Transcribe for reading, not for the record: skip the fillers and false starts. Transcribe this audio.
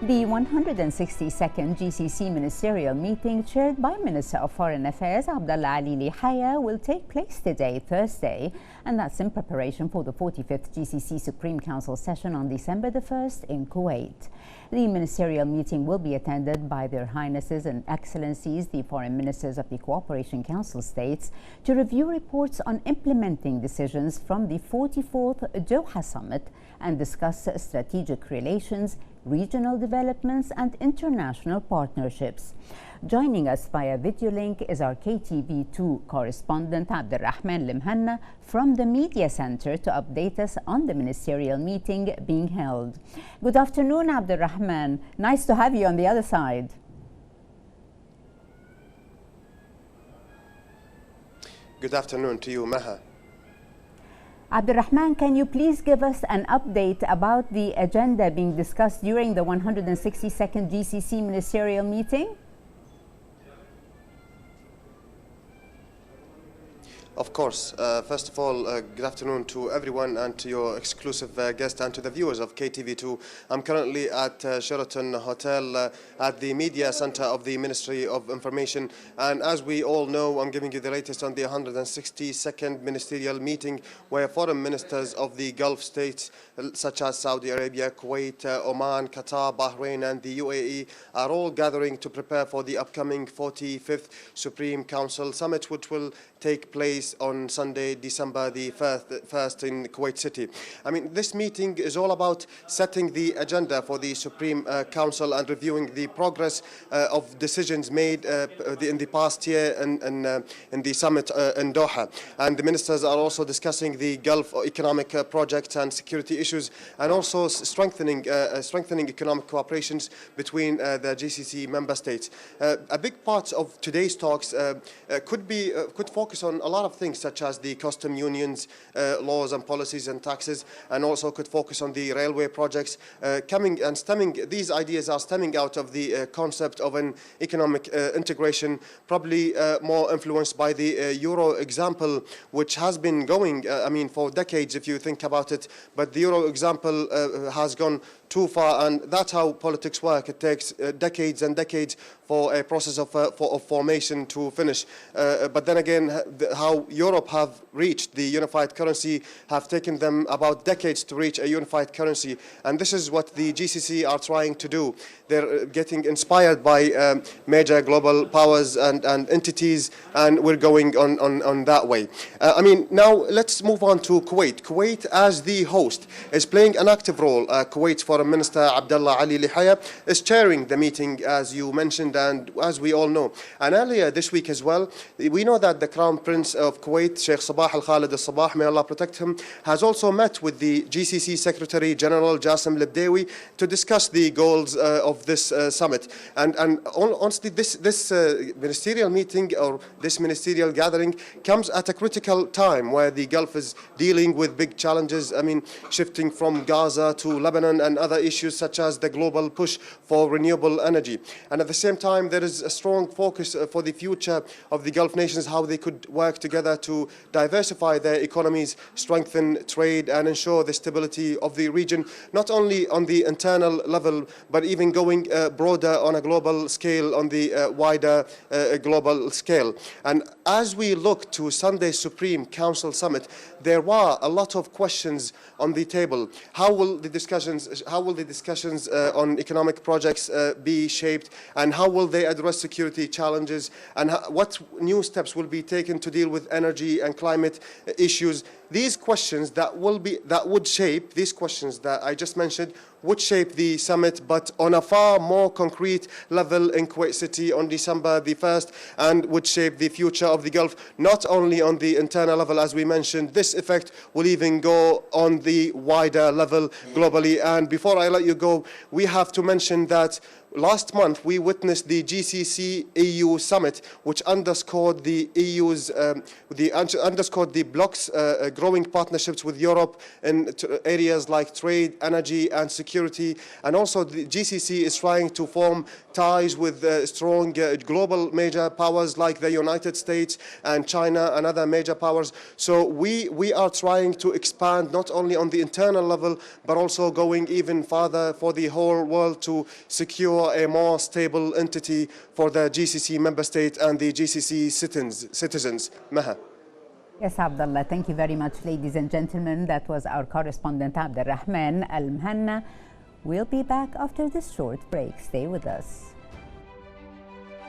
The 162nd GCC ministerial meeting, chaired by Minister of Foreign Affairs Abdullah Ali Lihaya, will take place today, Thursday, and that's in preparation for the 45th GCC Supreme Council session on December the 1st in Kuwait. The ministerial meeting will be attended by Their Highnesses and Excellencies, the Foreign Ministers of the Cooperation Council states, to review reports on implementing decisions from the 44th Doha Summit and discuss strategic relations, regional developments and international partnerships. Joining us via video link is our KTV2 correspondent Abdulrahman Limhanna from the Media Center to update us on the ministerial meeting being held. Good afternoon, Abdulrahman. Nice to have you on the other side. Good afternoon to you, Maha. Abdulrahman, can you please give us an update about the agenda being discussed during the 162nd GCC ministerial meeting? Of course. First of all, good afternoon to everyone and to your exclusive guest and to the viewers of KTV2. I'm currently at Sheraton Hotel at the Media Center of the Ministry of Information. And as we all know, I'm giving you the latest on the 162nd ministerial meeting where foreign ministers of the Gulf states such as Saudi Arabia, Kuwait, Oman, Qatar, Bahrain and the UAE are all gathering to prepare for the upcoming 45th Supreme Council Summit, which will take place on Sunday, December the 1st in Kuwait City. I mean, this meeting is all about setting the agenda for the Supreme Council and reviewing the progress of decisions made in the past year in the summit in Doha. And the ministers are also discussing the Gulf economic projects and security issues, and also strengthening economic cooperations between the GCC member states. A big part of today's talks could focus on a lot of things such as the custom unions, laws and policies and taxes, and also could focus on the railway projects these ideas are stemming out of the concept of an economic integration, probably more influenced by the Euro example, which has been going for decades if you think about it, but the Euro example has gone too far, and that's how politics work. It takes decades and decades for a process of formation to finish. But then again, how Europe have reached the unified currency have taken them about decades to reach a unified currency. And this is what the GCC are trying to do. They're getting inspired by major global powers and entities, and we're going on that way. Now let's move on to Kuwait. Kuwait, as the host, is playing an active role. Kuwait's Foreign Minister Abdullah Ali Lihaya is chairing the meeting, as you mentioned, and as we all know. And earlier this week as well, we know that the Crown Prince of Kuwait, Sheikh Sabah Al Khalid Al Sabah, may Allah protect him, has also met with the GCC Secretary General Jassim Libdawi to discuss the goals of this summit. And honestly, this ministerial meeting or this ministerial gathering comes at a critical time where the Gulf is dealing with big challenges. Shifting from Gaza to Lebanon and other issues such as the global push for renewable energy. And at the same time, there is a strong focus for the future of the Gulf nations, how they could work together to diversify their economies, strengthen trade and ensure the stability of the region, not only on the internal level, but even going broader on a global scale, on the wider global scale. And as we look to Sunday's Supreme Council Summit, there were a lot of questions on the table. How will the discussions on economic projects be shaped, and how will they address security challenges, and what new steps will be taken to deal with energy and climate issues? These questions these questions that I just mentioned would shape the summit, but on a far more concrete level in Kuwait City on December the 1st, and would shape the future of the Gulf, not only on the internal level, as we mentioned. This effect will even go on the wider level globally. And before I let you go, we have to mention that last month we witnessed the GCC EU summit, which underscored the EU's, underscored the bloc's growing partnerships with Europe in areas like trade, energy, and security. And also the GCC is trying to form ties with strong global major powers like the United States and China and other major powers. So we are trying to expand not only on the internal level, but also going even farther for the whole world to secure a more stable entity for the GCC member state and the GCC citizens. Maha. Yes, Abdullah, thank you very much, ladies and gentlemen. That was our correspondent, Abdulrahman Al Mhanna. We'll be back after this short break. Stay with us.